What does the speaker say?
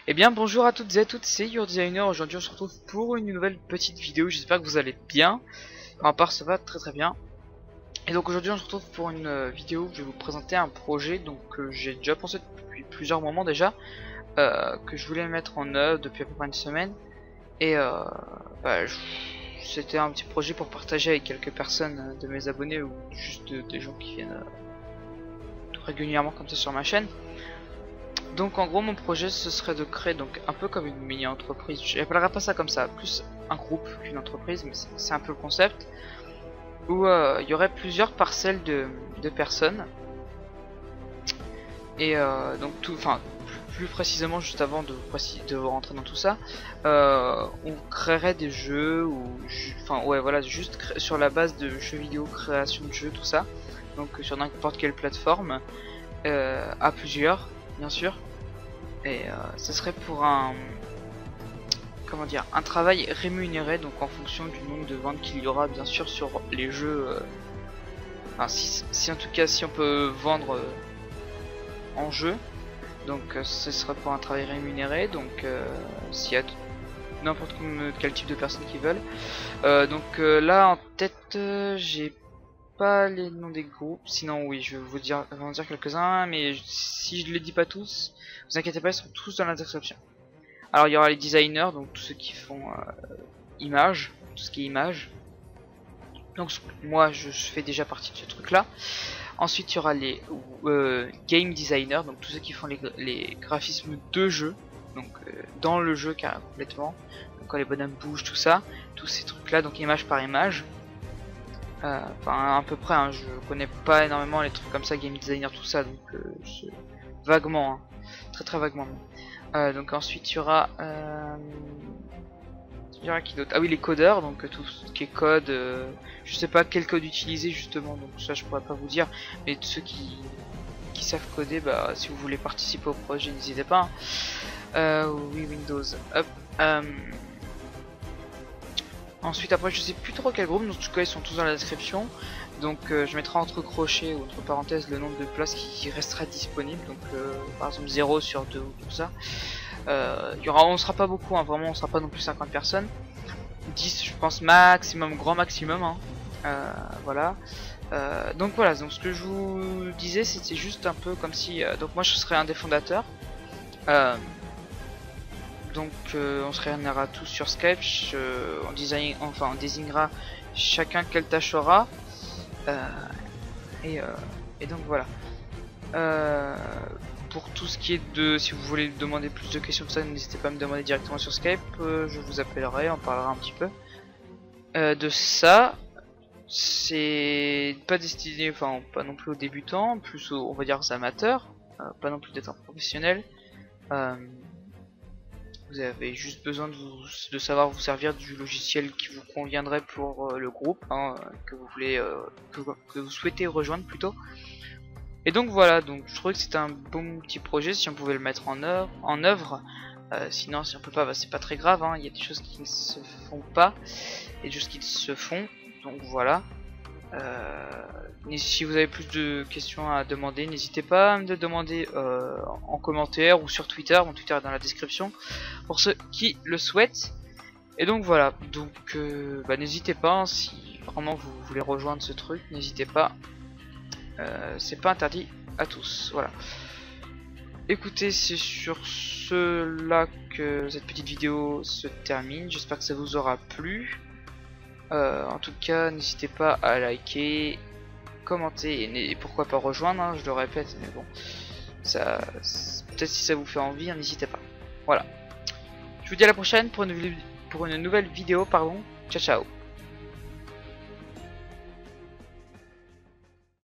Eh bien bonjour à toutes et à tous, c'est Your Designer. Aujourd'hui on se retrouve pour une nouvelle petite vidéo. J'espère que vous allez bien. À part ça va très très bien. Et donc aujourd'hui on se retrouve pour une vidéo où je vais vous présenter un projet que j'ai déjà pensé depuis plusieurs moments déjà, que je voulais mettre en œuvre depuis à peu près une semaine. Et c'était un petit projet pour partager avec quelques personnes de mes abonnés ou juste des gens qui viennent régulièrement comme ça sur ma chaîne. Donc en gros mon projet ce serait de créer donc un peu comme une mini entreprise, j'appellerais pas ça comme ça, plus un groupe qu'une entreprise, mais c'est un peu le concept, où il y aurait plusieurs parcelles de personnes, et donc plus précisément juste avant de rentrer dans tout ça, on créerait des jeux, ou voilà, juste sur la base de jeux vidéo, création de jeux, tout ça, donc sur n'importe quelle plateforme, à plusieurs bien sûr, et ce serait pour un travail rémunéré, donc en fonction du nombre de ventes qu'il y aura bien sûr sur les jeux, si en tout cas si on peut vendre en jeu, donc ce serait pour un travail rémunéré, donc s'il y a n'importe quel type de personnes qui veulent, là en tête j'ai pas les noms des groupes, sinon oui je vais vous en dire quelques-uns, mais si je les dis pas tous, vous inquiétez pas, ils seront tous dans la description. Alors il y aura les designers, donc tous ceux qui font images, tout ce qui est image, donc moi je fais déjà partie de ce truc là. Ensuite il y aura les game designers, donc tous ceux qui font les graphismes de jeu, donc dans le jeu complètement, donc quand les bonhommes bougent, tout ça, tous ces trucs là, donc image par image. À peu près, je connais pas énormément les trucs comme ça, game designer, tout ça, donc vaguement, très très vaguement. Donc ensuite il y aura qui d'autre, ah oui, les codeurs, donc tout ce qui est code, je sais pas quel code utiliser justement, donc ça je pourrais pas vous dire, mais ceux qui savent coder, si vous voulez participer au projet, n'hésitez pas. Oui, Windows, hop. Ensuite après je sais plus trop quel groupe, donc en tout cas ils sont tous dans la description, donc je mettrai entre crochets ou entre parenthèses le nombre de places qui restera disponible, donc par exemple 0 sur 2 ou tout ça. On sera pas beaucoup, vraiment on sera pas non plus 50 personnes, 10 je pense maximum, grand maximum, voilà. Donc voilà, donc ce que je vous disais c'était juste un peu comme si, donc moi je serais un des fondateurs, donc on se réunira tous sur Skype, on désignera chacun quelle tâche aura, et donc voilà. Pour tout ce qui est si vous voulez demander plus de questions que ça, n'hésitez pas à me demander directement sur Skype, je vous appellerai, on parlera un petit peu de ça. C'est pas destiné, pas non plus aux débutants, plus on va dire aux amateurs, pas non plus d'être un professionnel. Vous avez juste besoin de savoir vous servir du logiciel qui vous conviendrait pour le groupe, que vous voulez, que vous souhaitez rejoindre plutôt. Et donc voilà, donc je trouvais que c'était un bon petit projet si on pouvait le mettre en œuvre. Sinon si on peut pas, c'est pas très grave, il y a des choses qui ne se font pas et des choses qui se font, donc voilà. Si vous avez plus de questions à demander, n'hésitez pas à me demander en commentaire ou sur Twitter. Mon Twitter est dans la description pour ceux qui le souhaitent. Et donc voilà, donc n'hésitez pas, si vraiment vous voulez rejoindre ce truc, n'hésitez pas, c'est pas interdit à tous. Voilà, écoutez, c'est sur cela que cette petite vidéo se termine, j'espère que ça vous aura plu. En tout cas, n'hésitez pas à liker, commenter et pourquoi pas rejoindre, je le répète, mais bon, peut-être si ça vous fait envie, n'hésitez pas. Voilà, je vous dis à la prochaine pour une nouvelle vidéo, ciao ciao.